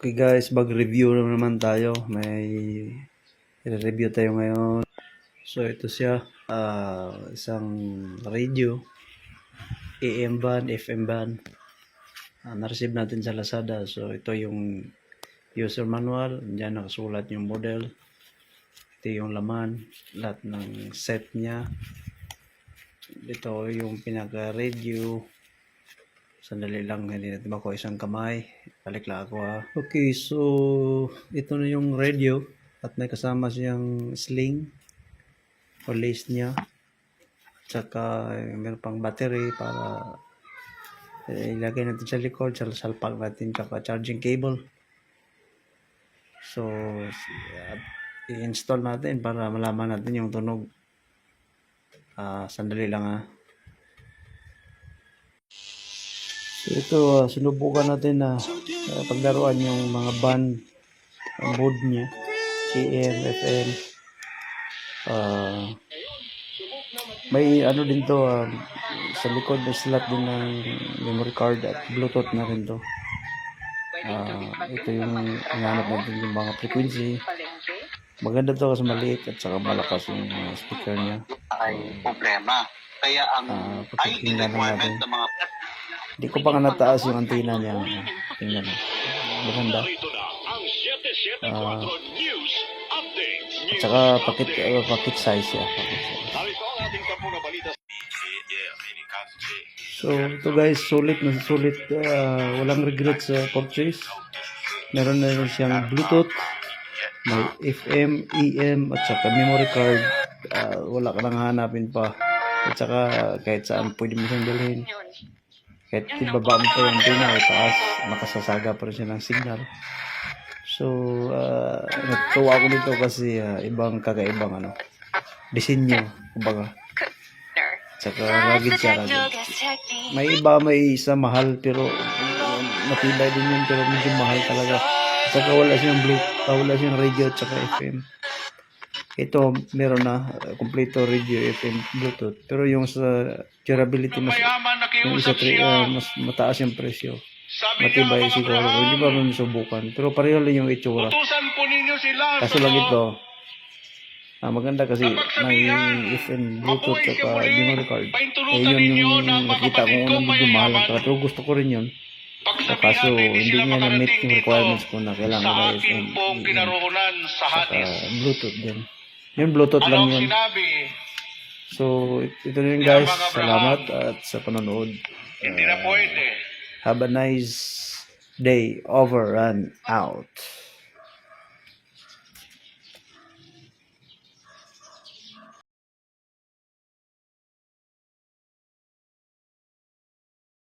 Okay guys, mag-review naman tayo. May review tayo ngayon. So ito siya, isang radio, AM band, FM band. Na-receive natin sa Lazada. So ito yung user manual. Diyan nakasulat yung model. Ito yung laman, lahat ng set niya. Ito yung pinaka-radio. Sandali lang, hindi natin makuha isang kamay. Balik lang ako ha. Okay, so ito na yung radio at may kasama siyang sling o lace niya. At saka meron pang battery para ilagay natin sa likod, sa salpak natin, saka charging cable. So i-install natin para malaman natin yung tunog. Sandali lang ha. So ito, sinubukan natin na paglaruan yung mga band, mode niya, AM, FM. May ano din to, sa likod may slot din ng memory card at Bluetooth na rin to. Ito yung hinanap natin yung mga frequency. Maganda to kasi maliit at saka malakas yung speaker niya. Ay problema. Kaya ang ID requirement ng mga hindi ko pa nga nataas yung antenna niya. Tingnan mo. Maganda. At saka pakit size siya. So ito guys, sulit na sulit. Walang regret sa purchase. Meron na rin siyang Bluetooth, may FM, EM at saka memory card. Wala ka nang hanapin pa. At saka kahit saan pwede mo siyang dalhin. Kahit ibaba mo pa yung antena o taas, makasasaga pa rin siya ng signal. So, natuwa ako nito kasi ibang kakaibang disenyo, kumbaga. Tsaka rugged siya. May iba, may isa mahal pero matibay din yun pero medyo mahal talaga. Tsaka wala siyang radio at saka FM. Ito meron na kompleto radio, FM, Bluetooth. Pero yung sa durability mas mataas yung presyo. Matibay siguro. Hindi ba naman subukan. Pero pareho lang yung itsura. Kaso lang ito. Maganda kasi may FM, Bluetooth at memory card. Yun yung nakita ko unang medyo mahal lang. Pero gusto ko rin yun. Kaso hindi niya na-meet yung requirements ko na kailangan na FM, Bluetooth din. Yung Bluetooth lang yun. So, ito na yun guys. Salamat at sa panonood. Have a nice day. Over and out.